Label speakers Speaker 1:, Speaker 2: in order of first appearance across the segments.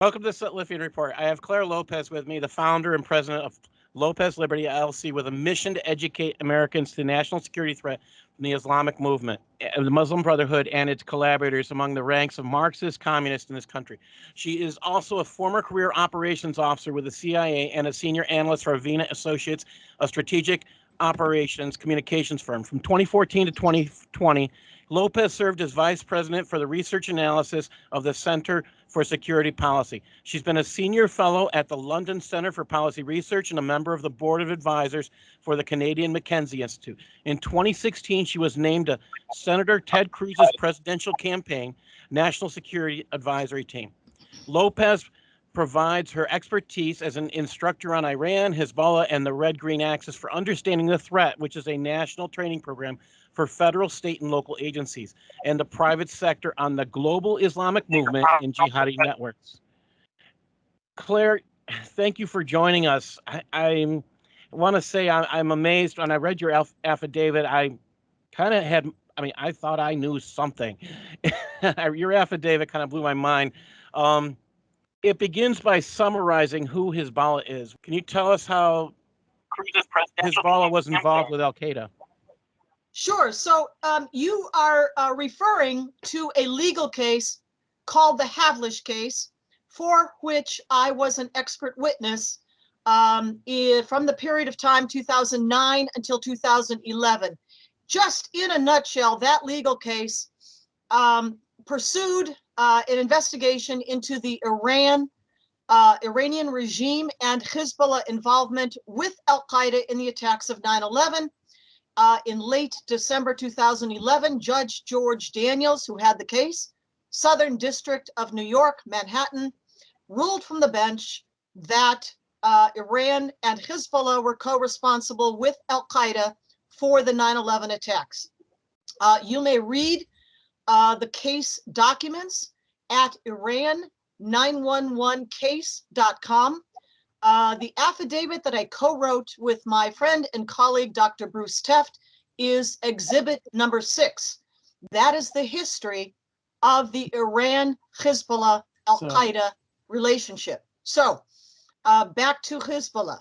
Speaker 1: Welcome to the Sutliffian Report. I have Clare Lopez with me, the founder and president of Lopez Liberty LLC, with a mission to educate Americans to the national security threat from the Islamic movement, the Muslim Brotherhood, and its collaborators among the ranks of Marxist communists in this country. She is also a former career operations officer with the CIA and a senior analyst for Avena Associates, a strategic operations communications firm. From 2014 to 2020, Lopez served as vice president for the research analysis of the Center for Security Policy. She's been a senior fellow at the London Center for Policy Research and a member of the board of advisors for the Canadian Mackenzie Institute. In 2016, she was named to Senator Ted Cruz's presidential campaign National Security Advisory Team. Lopez provides her expertise as an instructor on Iran, Hezbollah, and the Red-Green Axis for understanding the threat, which is a national training program for federal, state, and local agencies, and the private sector on the global Islamic movement and jihadi networks. Clare, thank you for joining us. I want to say I'm amazed when I read your affidavit. I kind of had, I thought I knew something. Your affidavit kind of blew my mind. It begins by summarizing who Hezbollah is. Can you tell us how Hezbollah was involved with Al-Qaeda?
Speaker 2: Sure. So you are referring to a legal case called the Havlish case, for which I was an expert witness from the period of time 2009 until 2011. Just in a nutshell, that legal case pursued an investigation into the Iranian regime and Hezbollah involvement with Al-Qaeda in the attacks of 9/11. In late December 2011, Judge George Daniels, who had the case, Southern District of New York, Manhattan, ruled from the bench that Iran and Hezbollah were co-responsible with Al-Qaeda for the 9/11 attacks. You may read the case documents at Iran911case.com. The affidavit that I co-wrote with my friend and colleague, Dr. Bruce Teft, is exhibit number 6. That is the history of the Iran-Hezbollah Al-Qaeda relationship. So back to Hezbollah.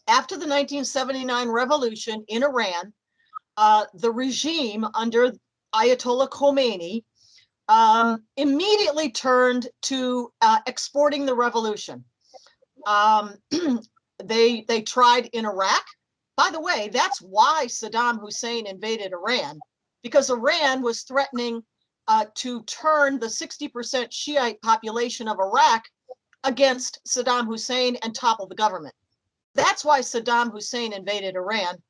Speaker 2: After the 1979 revolution in Iran, the regime under Ayatollah Khomeini immediately turned to exporting the revolution. They tried in Iraq. By the way, that's why Saddam Hussein invaded Iran, because Iran was threatening to turn the 60% Shiite population of Iraq against Saddam Hussein and topple the government. That's why Saddam Hussein invaded Iran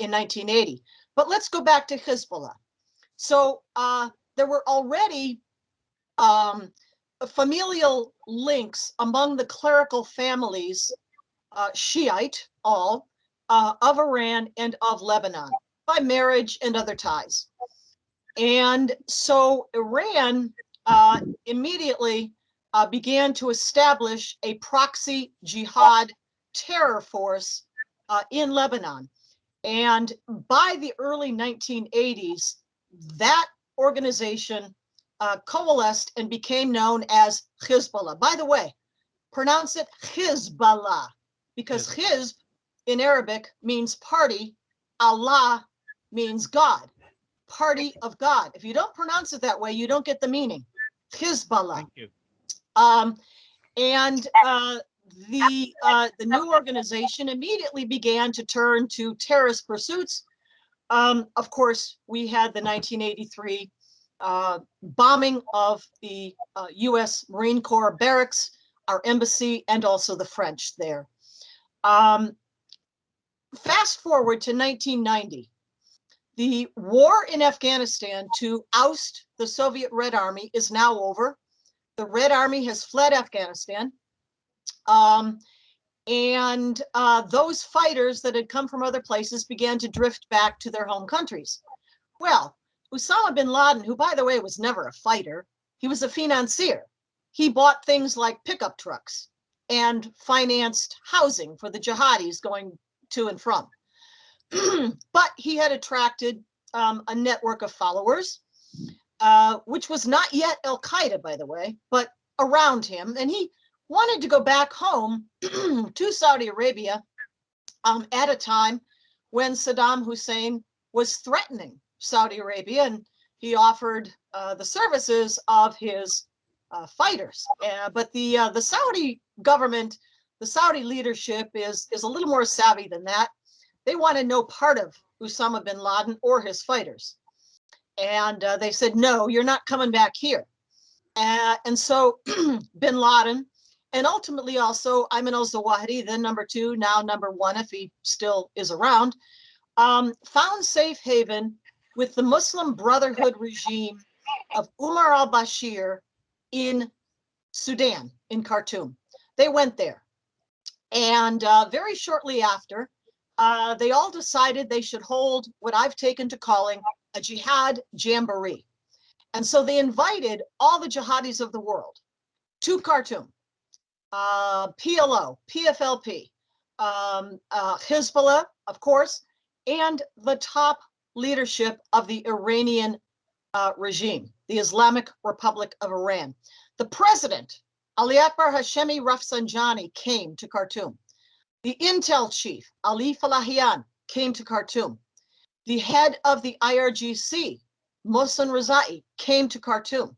Speaker 2: in 1980. But let's go back to Hezbollah. So there were already familial links among the clerical families, Shiite all, of Iran and of Lebanon by marriage and other ties. And so Iran immediately began to establish a proxy jihad terror force in Lebanon. And by the early 1980s, that organization coalesced and became known as Hezbollah. By the way, pronounce it Hezbollah, because Hizb in Arabic means party, Allah means God, party of God. If you don't pronounce it that way, you don't get the meaning. Hezbollah.
Speaker 1: Thank you.
Speaker 2: The new organization immediately began to turn to terrorist pursuits. Of course, we had the 1983 bombing of the U.S. Marine Corps barracks, our embassy, and also the French there. Fast forward to 1990. The war in Afghanistan to oust the Soviet Red Army is now over. The Red Army has fled Afghanistan. And those fighters that had come from other places began to drift back to their home countries. Well, Osama bin Laden, who, by the way, was never a fighter, he was a financier. He bought things like pickup trucks and financed housing for the jihadis going to and from. But he had attracted a network of followers, which was not yet Al-Qaeda, by the way, but around him, and he wanted to go back home to Saudi Arabia at a time when Saddam Hussein was threatening Saudi Arabia, and he offered the services of his fighters. But the Saudi government, the Saudi leadership is a little more savvy than that. They wanted no part of Osama bin Laden or his fighters. And they said, no, you're not coming back here. And so bin Laden, and ultimately also Ayman al-Zawahiri, then number 2, now number 1, if he still is around, found safe haven with the Muslim Brotherhood regime of Umar al-Bashir in Sudan, in Khartoum. They went there. And very shortly after, they all decided they should hold what I've taken to calling a jihad jamboree. And so they invited all the jihadis of the world to Khartoum, PLO, PFLP, Hezbollah, of course, and the top leadership of the Iranian regime, the Islamic Republic of Iran. The president, Ali Akbar Hashemi Rafsanjani, came to Khartoum. The intel chief, Ali Falahian, came to Khartoum. The head of the IRGC, Mohsen Rezai, came to Khartoum,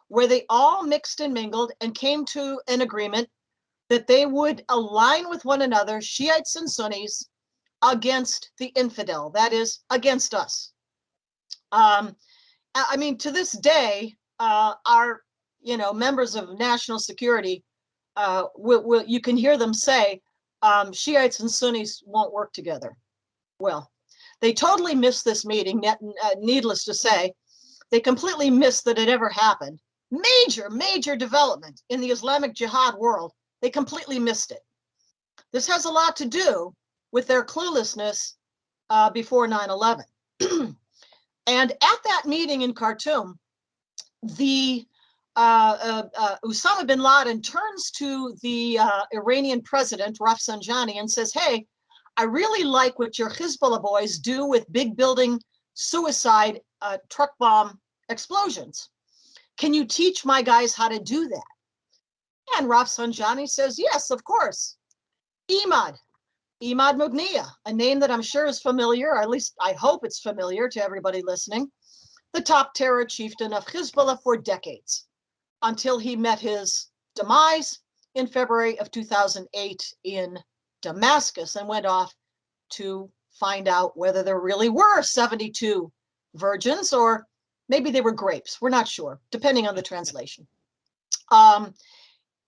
Speaker 2: where they all mixed and mingled and came to an agreement that they would align with one another, Shiites and Sunnis, against the infidel, that is, against us. I mean, to this day, our members of national security, you can hear them say, Shiites and Sunnis won't work together. Well, they totally missed this meeting, needless to say. They completely missed that it ever happened. Major development in the Islamic Jihad world. They completely missed it. This has a lot to do with their cluelessness before 9/11. And at that meeting in Khartoum, the Osama bin Laden turns to the Iranian president, Rafsanjani, and says, hey, I really like what your Hezbollah boys do with big building suicide truck bomb explosions. Can you teach my guys how to do that? And Rafsanjani says, yes, of course. Imad Mughniya, a name that I'm sure is familiar, or at least I hope it's familiar to everybody listening, the top terror chieftain of Hezbollah for decades, until he met his demise in February of 2008 in Damascus and went off to find out whether there really were 72 virgins, or maybe they were grapes. We're not sure, depending on the translation.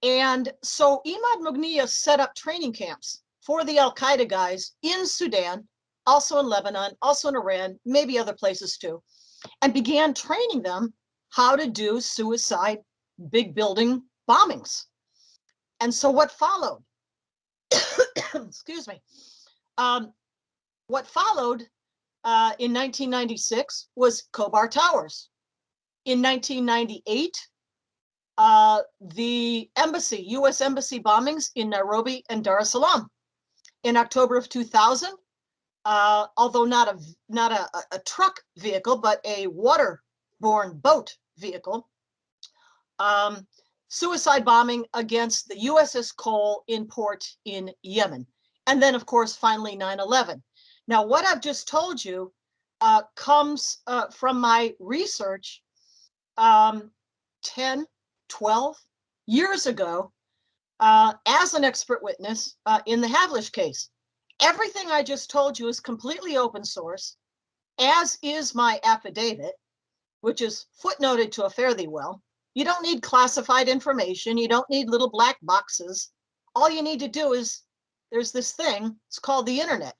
Speaker 2: And so Imad Mughniya set up training camps for the Al-Qaeda guys in Sudan, also in Lebanon, also in Iran, maybe other places too, and began training them how to do suicide big building bombings. And so what followed, excuse me, what followed in 1996 was Khobar Towers. In 1998, the embassy, U.S. embassy bombings in Nairobi and Dar es Salaam. In October of 2000, although not a truck vehicle, but a waterborne boat vehicle, suicide bombing against the USS Cole in port in Yemen. And then, of course, finally 9/11. Now, what I've just told you comes from my research 10, 12 years ago as an expert witness in the Havlish case. Everything I just told you is completely open source, as is my affidavit, which is footnoted to a fare thee well. You don't need classified information. You don't need little black boxes. All you need to do is, there's this thing, it's called the internet.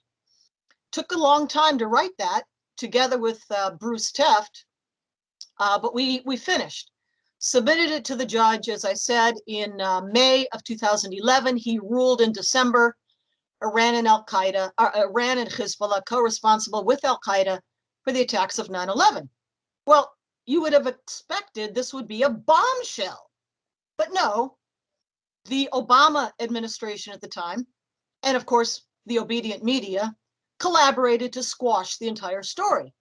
Speaker 2: Took a long time to write that, together with Bruce Teft, but we finished. Submitted it to the judge, as I said, in May of 2011. He ruled in December, Iran and Al-Qaeda, Iran and Hezbollah co-responsible with Al-Qaeda for the attacks of 9/11. Well, you would have expected this would be a bombshell, but no, the Obama administration at the time, and of course, the obedient media, collaborated to squash the entire story.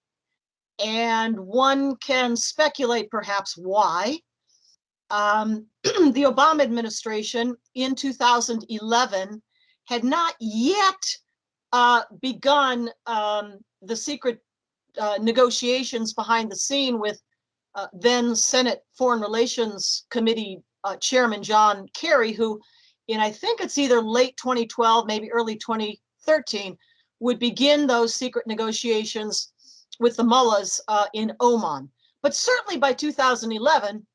Speaker 2: And one can speculate perhaps why. The Obama administration in 2011 had not yet begun the secret negotiations behind the scene with then Senate Foreign Relations Committee Chairman John Kerry, who I think it's either late 2012, maybe early 2013, would begin those secret negotiations with the mullahs in Oman. But certainly by 2011,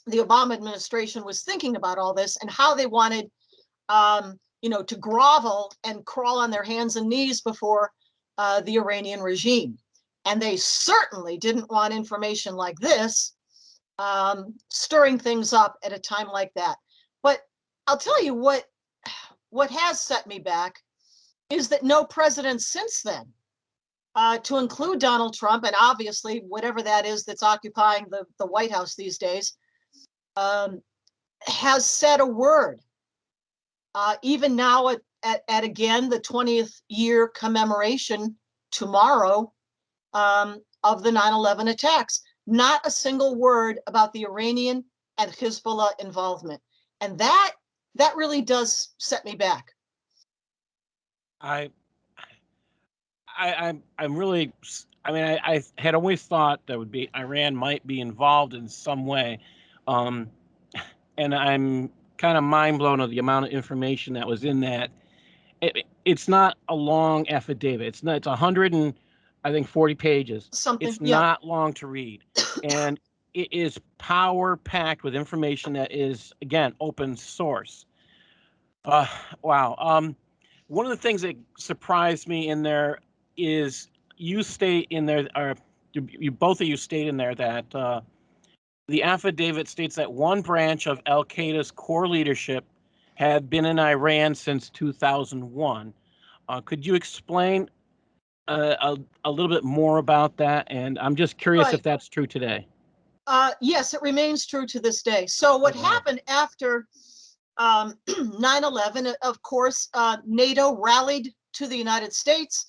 Speaker 2: the Obama administration was thinking about all this and how they wanted, to grovel and crawl on their hands and knees before the Iranian regime. And they certainly didn't want information like this stirring things up at a time like that. But I'll tell you what has set me back is that no president since then, to include Donald Trump, and obviously whatever that is that's occupying the White House these days, has said a word. Even now at again the 20th year commemoration tomorrow of the 9/11 attacks, not a single word about the Iranian and Hezbollah involvement. And that really does set me back.
Speaker 1: I'm really, I had always thought that would be Iran might be involved in some way. And I'm kind of mind blown of the amount of information that was in that. It's not a long affidavit. It's 140 pages.
Speaker 2: Something,
Speaker 1: It's
Speaker 2: yeah.
Speaker 1: not long to read. And it is power packed with information that is, again, open source. Wow. One of the things that surprised me in there is you state in there, or both of you state in there that the affidavit states that one branch of al-Qaeda's core leadership had been in Iran since 2001. Could you explain a little bit more about that? And I'm just curious if that's true today.
Speaker 2: Yes, it remains true to this day. So what happened after 9/11, of course, NATO rallied to the United States.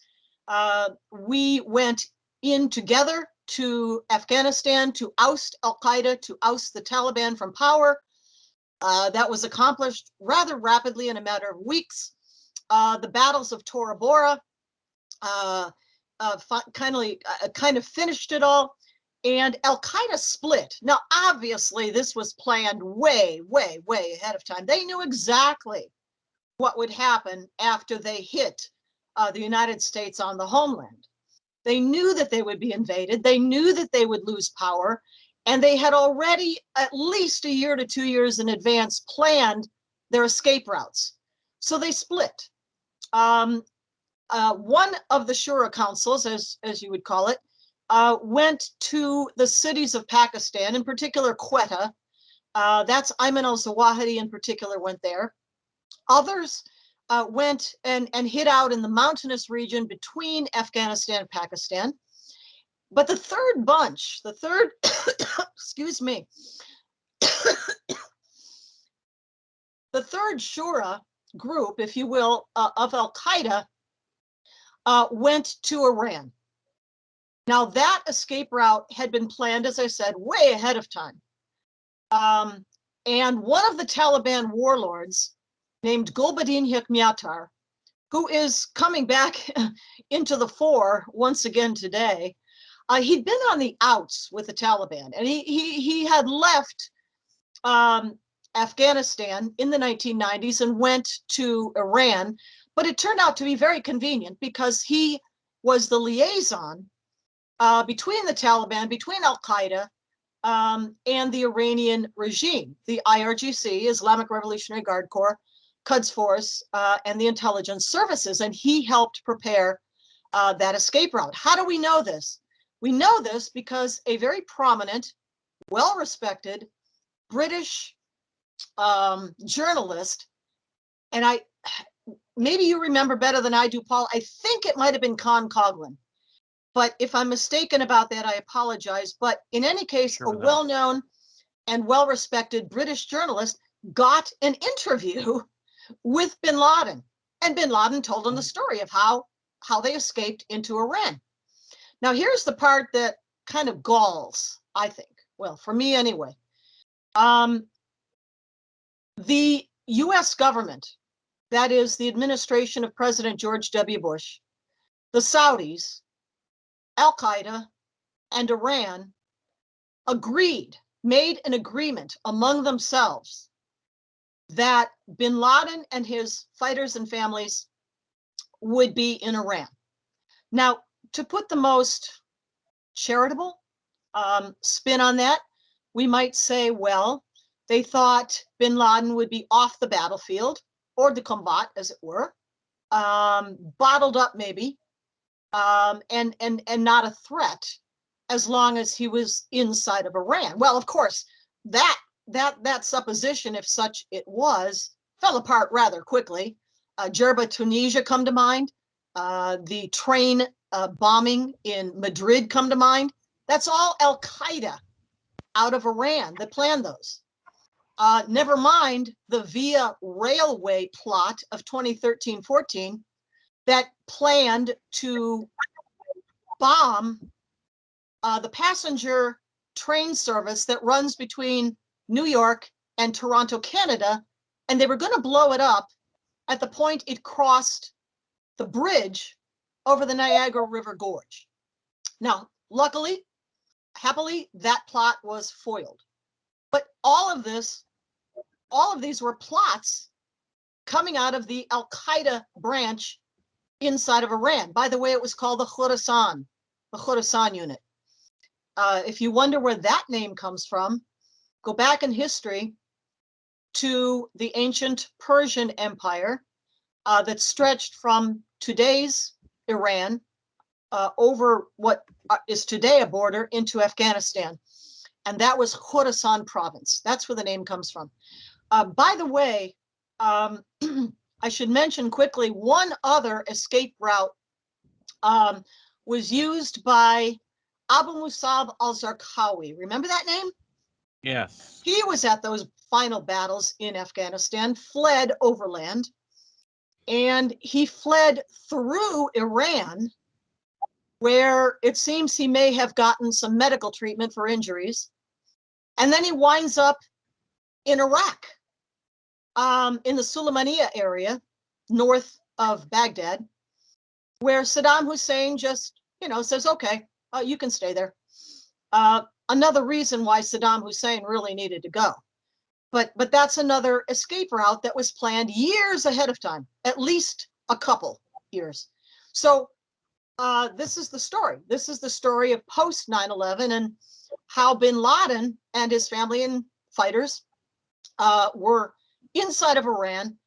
Speaker 2: We went in together to Afghanistan to oust al-Qaeda, to oust the Taliban from power. That was accomplished rather rapidly in a matter of weeks. The battles of Tora Bora kind of finished it all. And al-Qaeda split. Now, obviously, this was planned way, way, way ahead of time. They knew exactly what would happen after they hit the United States on the homeland. They knew that they would be invaded. They knew that they would lose power. And they had already, at least a year to 2 years in advance, planned their escape routes. So they split. One of the Shura councils, as you would call it, went to the cities of Pakistan, in particular Quetta. That's Ayman al-Zawahiri in particular went there. Others went and hid out in the mountainous region between Afghanistan and Pakistan. But the third bunch, excuse me, the third Shura group, if you will, of al-Qaeda went to Iran. Now, that escape route had been planned, as I said, way ahead of time. And one of the Taliban warlords, named Gulbuddin Hekmatyar, who is coming back into the fore once again today, he'd been on the outs with the Taliban, and he had left Afghanistan in the 1990s and went to Iran. But it turned out to be very convenient because he was the liaison between the Taliban, between al-Qaeda, and the Iranian regime, the IRGC, Islamic Revolutionary Guard Corps, Quds Force, and the intelligence services. And he helped prepare that escape route. How do we know this? We know this because a very prominent, well-respected British journalist, and maybe you remember better than I do, Paul, I think it might have been Con Coghlan. But if I'm mistaken about that, I apologize. But in any case, a well-known and well-respected British journalist got an interview with bin Laden. And bin Laden told him the story of how they escaped into Iran. Now, here's the part that kind of galls, I think. Well, for me anyway. The US government, that is the administration of President George W. Bush, the Saudis, Al-Qaeda, and Iran made an agreement among themselves that bin Laden and his fighters and families would be in Iran. Now, to put the most charitable spin on that, we might say, well, they thought bin Laden would be off the battlefield, or the combat, as it were, bottled up maybe, and not a threat as long as he was inside of Iran. Well, of course, that supposition, if such it was, fell apart rather quickly. Jerba, Tunisia come to mind. The train bombing in Madrid come to mind. That's all Al-Qaeda out of Iran that planned those. Never mind the Via Railway plot of 2013-14 that planned to bomb the passenger train service that runs between New York and Toronto, Canada, and they were going to blow it up at the point it crossed the bridge over the Niagara River Gorge. Now, luckily, happily, that plot was foiled. But all of these were plots coming out of the Al-Qaeda branch inside of Iran. By the way, it was called the Khorasan unit. If you wonder where that name comes from, go back in history to the ancient Persian Empire that stretched from today's Iran over what is today a border into Afghanistan. And that was Khorasan province. That's where the name comes from. By the way, I should mention quickly, one other escape route was used by Abu Musab al-Zarqawi. Remember that name?
Speaker 1: Yes.
Speaker 2: He was at those final battles in Afghanistan, fled overland, and he fled through Iran, where it seems he may have gotten some medical treatment for injuries. And then he winds up in Iraq, in the Suleimania area, north of Baghdad, where Saddam Hussein just, says, okay, you can stay there. Another reason why Saddam Hussein really needed to go. But that's another escape route that was planned years ahead of time, at least a couple years. So this is the story. This is the story of post 9/11 and how bin Laden and his family and fighters were inside of Iran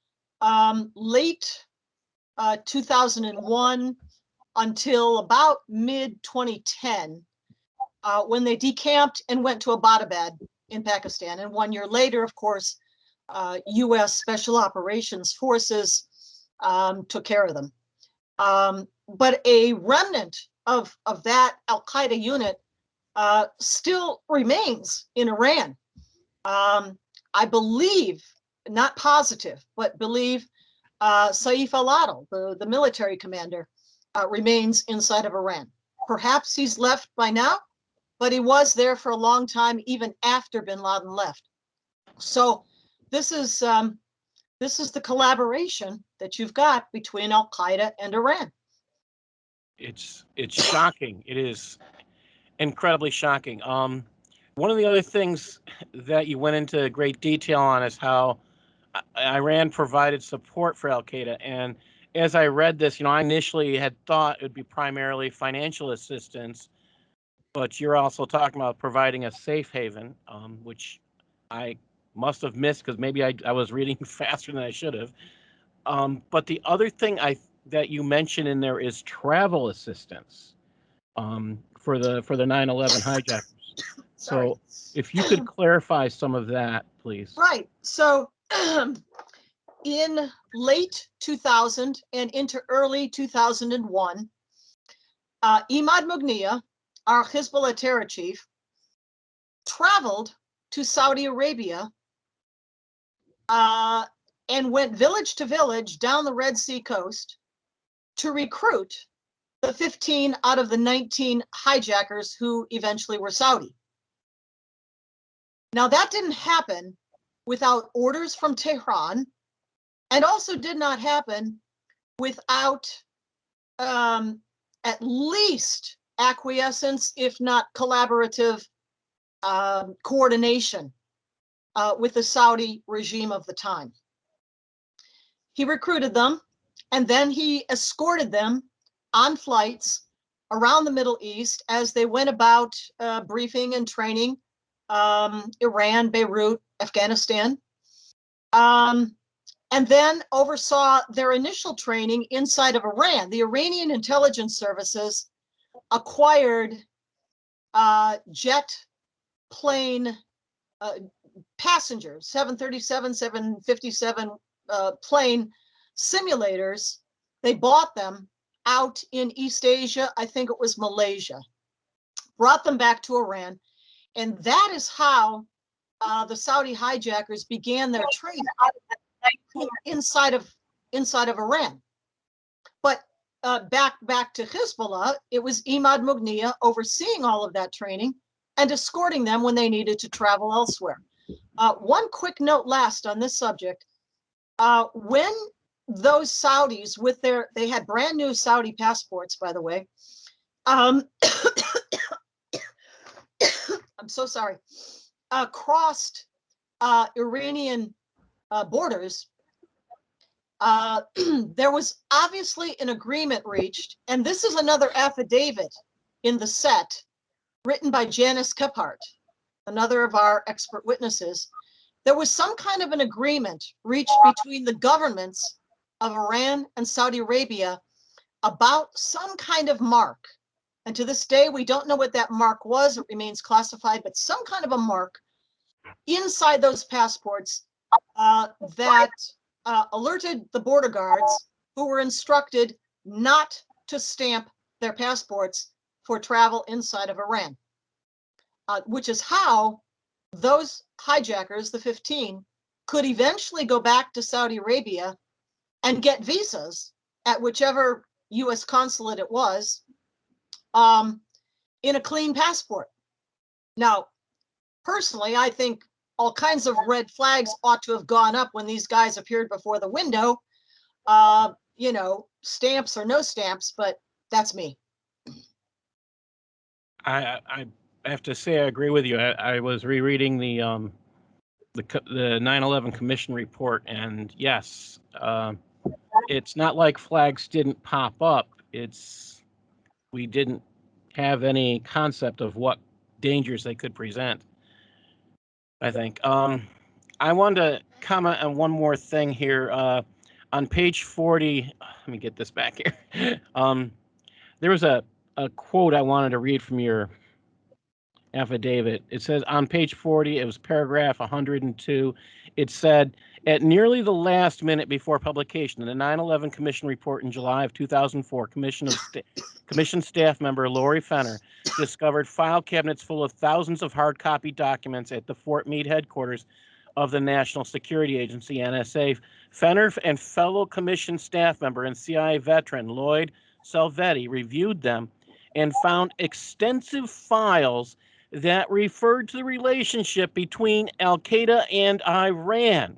Speaker 2: late 2001 until about mid-2010, when they decamped and went to Abbottabad in Pakistan. And 1 year later, of course, U.S. Special Operations Forces took care of them. But a remnant of that Al-Qaeda unit still remains in Iran. I believe, not positive, but believe Saif al-Adil, the military commander, remains inside of Iran. Perhaps he's left by now, but he was there for a long time, even after bin Laden left. So this is the collaboration that you've got between Al-Qaeda and Iran.
Speaker 1: It's shocking. It is incredibly shocking. One of the other things that you went into great detail on is how Iran provided support for Al-Qaeda. And as I read this, I initially had thought it would be primarily financial assistance, but you're also talking about providing a safe haven, which I must have missed because maybe I was reading faster than I should have. But the other thing that you mentioned in there is travel assistance for the 9/11 hijackers. So if you could clarify some of that, please.
Speaker 2: Right. So in late 2000 and into early 2001, Imad Mughniya, our Hezbollah terror chief, traveled to Saudi Arabia and went village to village down the Red Sea coast to recruit the 15 out of the 19 hijackers who eventually were Saudi. Now, that didn't happen without orders from Tehran, and also did not happen without at least acquiescence, if not collaborative coordination with the Saudi regime of the time. He recruited them, and then he escorted them on flights around the Middle East as they went about briefing and training Iran, Beirut, Afghanistan, and then oversaw their initial training inside of Iran. The Iranian intelligence services acquired jet plane passengers, 737, 757 plane simulators. They bought them out in East Asia, I think it was Malaysia, brought them back to Iran, and that is how the Saudi hijackers began their training inside of Iran. But back to Hezbollah, it was Imad Mughniya overseeing all of that training and escorting them when they needed to travel elsewhere. One quick note last on this subject. When those Saudis they had brand new Saudi passports, by the way. I'm so sorry. Crossed Iranian borders, there was obviously an agreement reached, and this is another affidavit in the set written by Janice Kephart, another of our expert witnesses. There was some kind of an agreement reached between the governments of Iran and Saudi Arabia about some kind of mark. And to this day, we don't know what that mark was. It remains classified, but some kind of a mark inside those passports that alerted the border guards, who were instructed not to stamp their passports for travel inside of Iran, which is how those hijackers, the 15, could eventually go back to Saudi Arabia and get visas at whichever U.S. consulate it was in a clean passport. Now, personally, I think all kinds of red flags ought to have gone up when these guys appeared before the window, you know, stamps or no stamps, but that's me.
Speaker 1: I have to say I agree with you. I was rereading the 9/11 Commission report, and yes, it's not like flags didn't pop up. We didn't have any concept of what dangers they could present, I think. I wanted to comment on one more thing here. On page 40, let me get this back here. There was a quote I wanted to read from your affidavit. It says on page 40, it was paragraph 102. It said, at nearly the last minute before publication, in the 9/11 Commission report in July of 2004, Commission staff member Lori Fenner discovered file cabinets full of thousands of hard copy documents at the Fort Meade headquarters of the National Security Agency, NSA. Fenner and fellow Commission staff member and CIA veteran Lloyd Salvetti reviewed them and found extensive files that referred to the relationship between Al-Qaeda and Iran,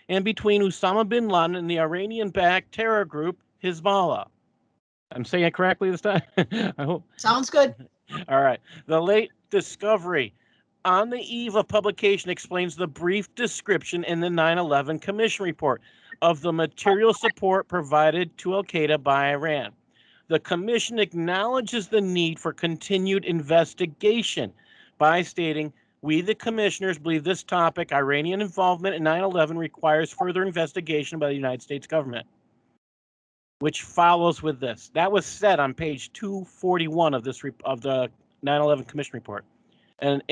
Speaker 1: and between Osama bin Laden and the Iranian-backed terror group Hezbollah. I'm saying it correctly this time? I hope.
Speaker 2: Sounds good.
Speaker 1: All right. The late discovery on the eve of publication explains the brief description in the 9/11 Commission report of the material support provided to Al-Qaeda by Iran. The Commission acknowledges the need for continued investigation by stating, we, the commissioners, believe this topic, Iranian involvement in 9/11, requires further investigation by the United States government, which follows with this. That was said on page 241 of the 9/11 Commission report. And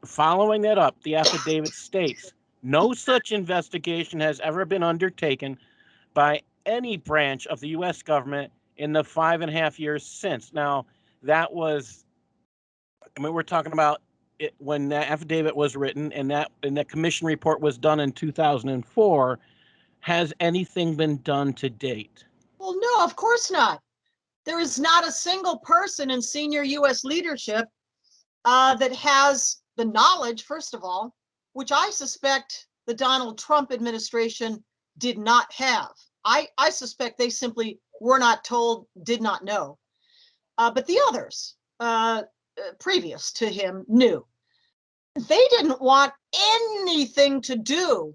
Speaker 1: following that up, the affidavit states, no such investigation has ever been undertaken by any branch of the U.S. government in the 5.5 years since. Now, that was, I mean, we're talking about it when that affidavit was written and that commission report was done in 2004. Has anything been done to date?
Speaker 2: Well, no, of course not. There is not a single person in senior U.S. leadership that has the knowledge, first of all, which I suspect the Donald Trump administration did not have. I suspect they simply were not told, did not know. But the others, previous to him, knew. They didn't want anything to do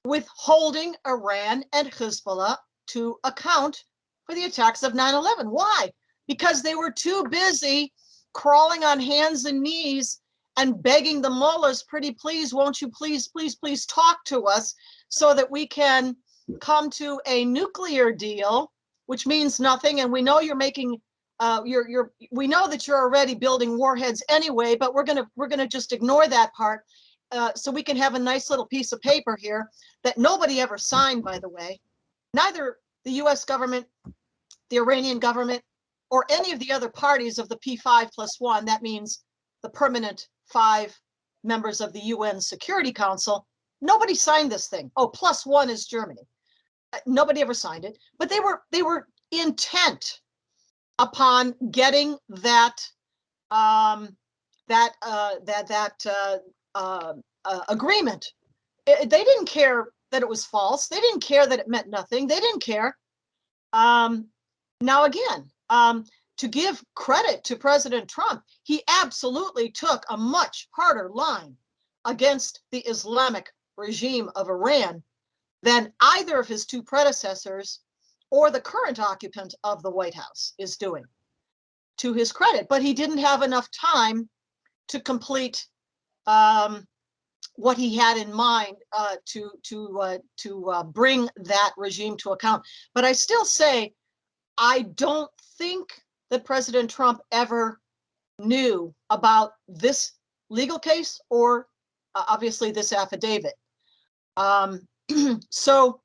Speaker 2: with holding Iran and Hezbollah to account for the attacks of 9/11. Why? Because they were too busy crawling on hands and knees and begging the mullahs, pretty please, won't you please, please, please talk to us so that we can come to a nuclear deal, which means nothing. And we know you're making, we know that you're already building warheads anyway, but we're gonna just ignore that part, so we can have a nice little piece of paper here that nobody ever signed, by the way. Neither the U.S. government, the Iranian government, or any of the other parties of the P5+1, that means the permanent 5 members of the UN Security Council, nobody signed this thing. Oh, +1 is Germany. Nobody ever signed it, but they were intent upon getting that agreement. They didn't care that it was false. They didn't care that it meant nothing. They didn't care. Now again, to give credit to President Trump, he absolutely took a much harder line against the Islamic regime of Iran than either of his 2 predecessors or the current occupant of the White House is doing, to his credit. But he didn't have enough time to complete what he had in mind to bring that regime to account. But I still say, I don't think that President Trump ever knew about this legal case or obviously this affidavit. So,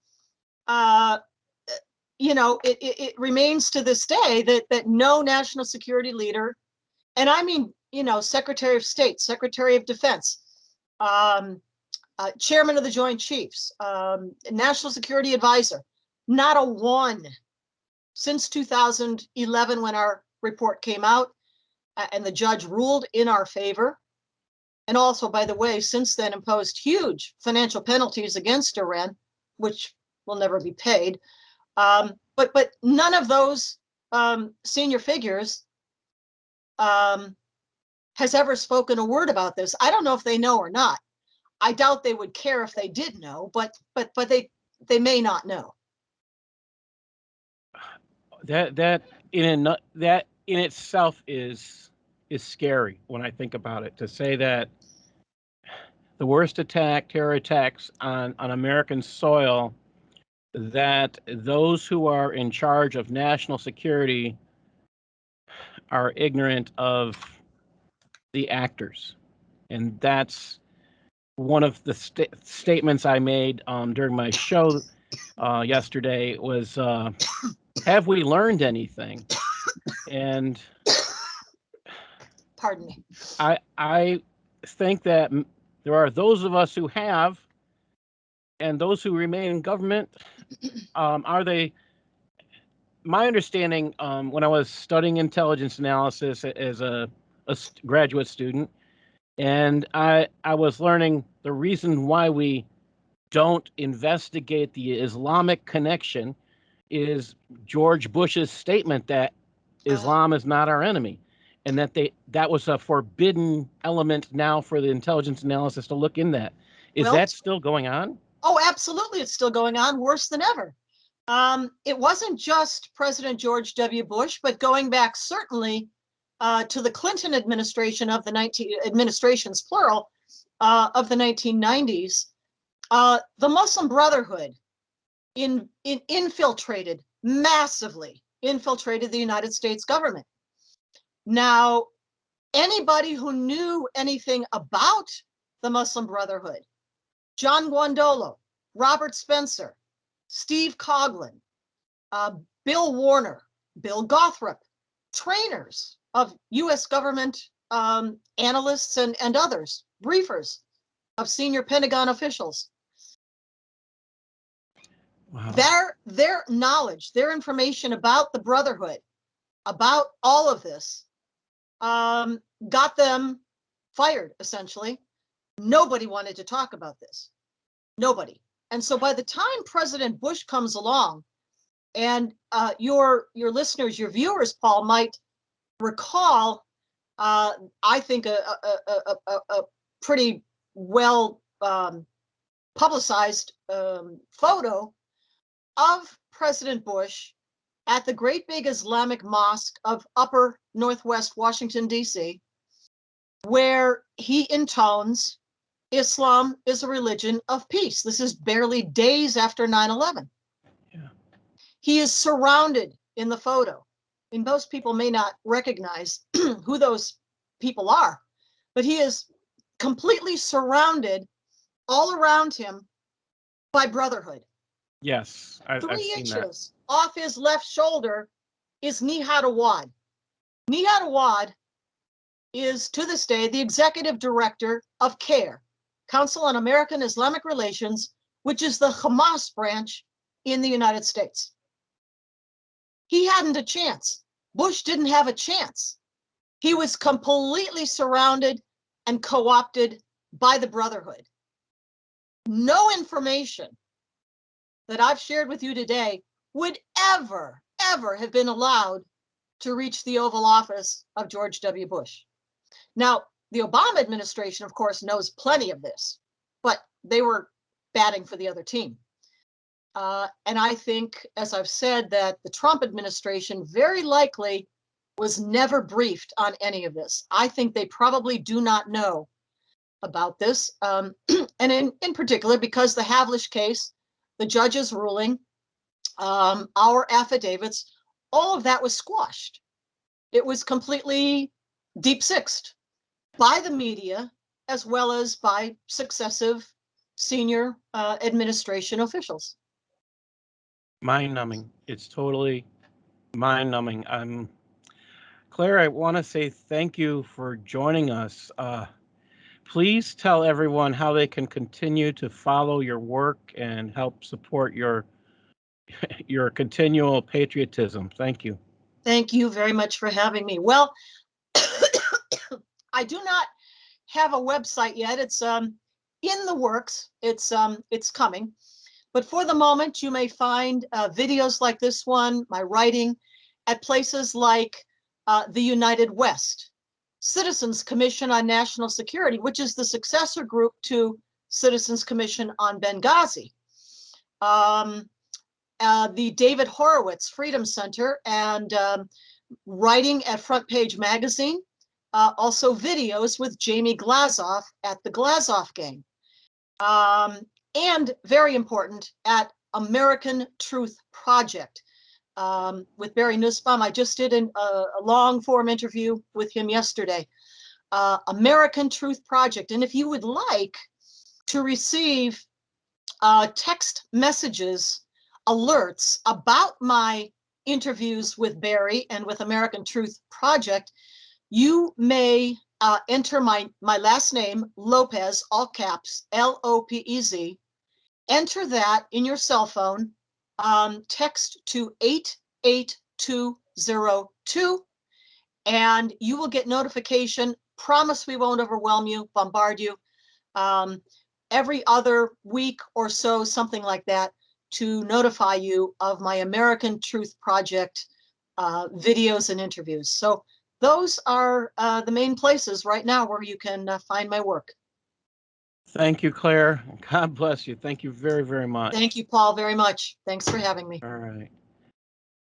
Speaker 2: you know, it remains to this day that no national security leader, and I mean, you know, Secretary of State, Secretary of Defense, Chairman of the Joint Chiefs, National Security Advisor, not a one since 2011 when our report came out and the judge ruled in our favor. And also, by the way, since then imposed huge financial penalties against Iran, which will never be paid. But none of those senior figures has ever spoken a word about this. I don't know if they know or not. I doubt they would care if they did know, but they may not know.
Speaker 1: That in itself is scary when I think about it. To say that the worst terror attacks on American soil, that those who are in charge of national security are ignorant of the actors. And that's one of the statements I made during my show yesterday was, have we learned anything? And
Speaker 2: pardon me,
Speaker 1: I think that there are those of us who have, and those who remain in government. Are they? My understanding, when I was studying intelligence analysis as a graduate student, and I was learning the reason why we don't investigate the Islamic connection is George Bush's statement that Islam is not our enemy, and that was a forbidden element now for the intelligence analysis to look in that. Is that still going on?
Speaker 2: Oh, absolutely. It's still going on, worse than ever. It wasn't just President George W. Bush, but going back certainly to the Clinton administration of the administrations, plural, of the 1990s, the Muslim Brotherhood massively infiltrated the United States government. Now, anybody who knew anything about the Muslim Brotherhood, John Guandolo, Robert Spencer, Steve Coughlin, Bill Warner, Bill Gothrop, trainers of U.S. government analysts and others, briefers of senior Pentagon officials.
Speaker 1: Wow.
Speaker 2: Their knowledge, their information about the Brotherhood, about all of this, got them fired, essentially. Nobody wanted to talk about this. Nobody. And so by the time President Bush comes along, and your listeners, your viewers, Paul, might recall, I think a pretty well publicized photo of President Bush at the great big Islamic mosque of Upper Northwest Washington, D.C., where he intones Islam is a religion of peace. This is barely days after 9/11.
Speaker 1: Yeah.
Speaker 2: He is surrounded in the photo, and most people may not recognize who those people are, but he is completely surrounded all around him by brotherhood.
Speaker 1: Yes, I've
Speaker 2: 3
Speaker 1: seen that.
Speaker 2: inches off his left shoulder is Nihad Awad. Nihad Awad is, to this day, the executive director of CARE, Council on American Islamic Relations, which is the Hamas branch in the United States. He hadn't a chance. Bush didn't have a chance. He was completely surrounded and co-opted by the Brotherhood. No information that I've shared with you today would ever have been allowed to reach the Oval Office of George W. Bush. Now, the Obama administration, of course, knows plenty of this, but they were batting for the other team. And I think, as I've said, that the Trump administration very likely was never briefed on any of this. I think they probably do not know about this. And in particular, because the Havlish case, the judge's ruling, our affidavits, all of that was squashed. It was completely deep-sixed by the media, as well as by successive senior administration officials.
Speaker 1: Mind-numbing. It's totally mind-numbing. Claire, I want to say thank you for joining us. Please tell everyone how they can continue to follow your work and help support your continual patriotism. Thank you.
Speaker 2: Thank you very much for having me. Well, I do not have a website yet. It's in the works. It's coming. But for the moment, you may find videos like this one, my writing, at places like the United West, Citizens Commission on National Security, which is the successor group to Citizens Commission on Benghazi, the David Horowitz Freedom Center, and writing at Front Page Magazine, also videos with Jamie Glazoff at the Glazoff Gang. And very important, at American Truth Project with Barry Nussbaum. I just did a long form interview with him yesterday. American Truth Project. And if you would like to receive text messages, alerts about my interviews with Barry and with American Truth Project, you may enter my last name, Lopez, all caps, Lopez. Enter that in your cell phone, text to 88202, and you will get notification. Promise we won't overwhelm you, bombard you. Every other week or so, something like that, to notify you of my American Truth Project videos and interviews. So those are the main places right now where you can find my work.
Speaker 1: Thank you, Claire. God bless you. Thank you very, very much.
Speaker 2: Thank you, Paul, very much. Thanks for having me.
Speaker 1: All right.